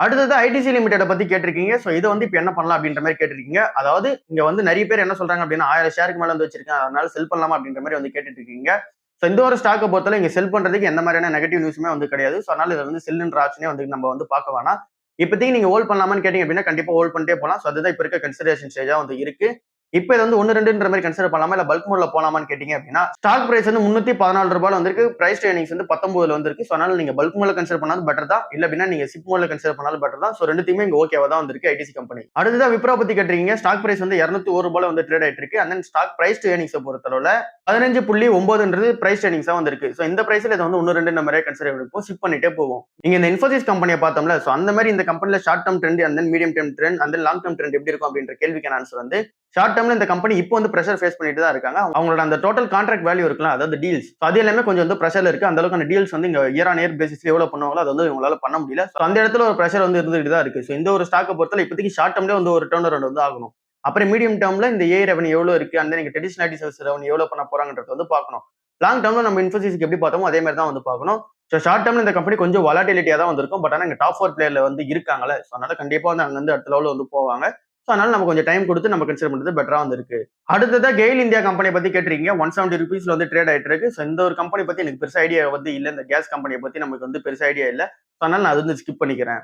அடுத்தது ITC limited பத்தி கேட்டிருக்கீங்க. சோ இத வந்து இப்ப என்ன பண்ணலாம் அப்படின்ற மாரி கேட்டிருக்கீங்க. அதாவது இங்க வந்து நெறைய பேர் என்ன சொல்றாங்க அப்படின்னா 1000 ஷேருக்கு மேல வந்து வச்சிருக்கேன். அதனால செல் பண்ணலாமா அப்படின்ற மாரி வந்து கேட்டுட்டு இருக்கீங்க. சோ இந்த ஒரு ஸ்டாக்க பொறுத்தவரை இங்க செல் பண்றதுக்கு எந்த மாதிரியான நெகட்டிவ் நியூஸுமே வந்து கிடையாது. சோ அதனால இத வந்து செல்லுன்ற ஆப்ஷனே வந்து நம்ம வந்து பார்க்க வேணாம். இப்போதைக்கு நீங்க ஹோல்ட் பண்ணலாமான்னு கேட்டீங்க அப்படின்னா கண்டிப்பா ஹோல்ட் பண்ணிட்டே போலாம். சோ அதுதான் இப்ப இருக்க கன்சிடரேஷன் ஸ்டேஜா வந்து இருக்கு. இப்ப இது வந்து 1, 2ன்ற மாரி கன்சிடர் பண்ணலாமா? இல்ல பல்க் மோட்ல போலாமான்னு கேட்டீங்க அப்படின்னா, ஸ்டாக் பிரைஸ் வந்து ரூ. 314 வந்திருக்கு. பிரைஸ் டு ஏர்னிங்ஸ் வந்து 19 வந்திருக்கு. சோ அதனால நீங்க பல்க் மோட்ல கன்சிடர் பண்ணாலும் பெட்டர் தான். இல்ல அப்படின்னா நீங்க சிப் மோட்ல கன்சிடர் பண்ணாலும் பெட்டர் தான். சோ 2த்துக்குமே இங்க ஓகேவா தான் வந்திருக்கு ஐடிசி கம்பெனி. அடுத்ததா விப்ரோ பத்தி கேட்டிருக்கீங்க. ஸ்டாக் பிரைஸ் வந்து ரூ. 201 வந்து ட்ரேட் ஆயிட்டு இருக்கு. And then stock price to earnings பொறுத்தளவுல 15.9ன்றது பிரைஸ் டு ஏர்னிங்ஸா வந்திருக்கு. சோ இந்த பிரைஸ்ல இத வந்து 1, 2 நம்ம கன்சிடர் பண்ணிப்போம். ஷிப் பண்ணிட்டே போவோம். நீங்க இந்த இன்ஃபோசிஸ் கம்பெனிய பார்த்தோம்ல. சோ அந்த மாரி இந்த கம்பெனில short term trend and then medium term trend and then long term trend எப்படி இருக்கும் அப்படின்ற கேள்விக்கான ஆன்சர் வந்து ஷார்ட் டேர்ம்ல இந்த கம்பெனி இப்போ வந்து பிரஷர் ஃபேஸ் பண்ணிட்டு தான் இருக்காங்க. அவங்களோட அந்த டோட்டல் கான்ட்ராக்ட் வேல்யூ இருக்குல்ல, அதாவது டீல்ஸ் அது எல்லாமே கொஞ்சம் வந்து பிரஷர்ல இருக்கு. அந்த அளவுக்கு அந்த டீல்ஸ் வந்து இங்க இயர் ஆன் இயர் பேசிஸ்ல எவ்வளவு பண்ணுவாங்களோ அது வந்து இவங்களால பண்ண முடியல. So அந்த இடத்துல ஒரு பிரஷர் வந்து இருந்துட்டு தான் இருக்கு. ஸோ இந்த ஒரு ஸ்டாக்கை பொறுத்தவரை இப்போதைக்கு ஷார்ட் டேர்ம்ல வந்து ஒரு டர்ன் அரவுண்ட் வந்து ஆகணும். அப்புறம் மீடியம் டேர்ம்ல இந்த ஏ ரெவன்யூ எவ்வளவு இருக்கு அந்த நீங்க ட்ரெடிஷனல் ஐடி சர்வீஸ் ரெவன்யூ எவ்வளவு பண்ண போறாங்கன்றது வந்து பார்க்கணும். லாங் டேர்ம்ல நம்ம இன்ஃபோசிஸ்க்கு எப்படி பார்த்தோமோ அதே மாதிரி தான் வந்து பார்க்கணும். ஸோ ஷார்ட் டேர்ம்ல இந்த கம்பெனி கொஞ்சம் வொலாட்டிலிட்டியா தான் வந்திருக்கும். பட் ஆனா இங்க டாப் 4 பிளேயர்ல வந்து இருக்காங்கல்ல. ஸோ அதனால கண்டிப்பா வந்து அங்க வந்து அடுத்த லெவல்ல வந்து போவாங்க. ஸோ அதனால நம்ம கொஞ்சம் டைம் கொடுத்து நம்ம கன்சிடர் பண்றது பெட்டரா வந்து இருக்கு. அடுத்ததா கெயில் இந்தியா கம்பெனி பத்தி கேட்டிருக்கீங்க. 170 ருபீஸ்ல வந்து ட்ரேட் ஆயிட்டு இருக்கு. ஸோ இந்த ஒரு கம்பெனி பத்தி எனக்கு பெருசா ஐடியா வந்து இல்ல. இந்த கேஸ் கம்பெனியை பத்தி நமக்கு வந்து பெருசா ஐடியா இல்ல. ஸோ அதனால நான் அது வந்து ஸ்கிப் பண்ணிக்கிறேன்.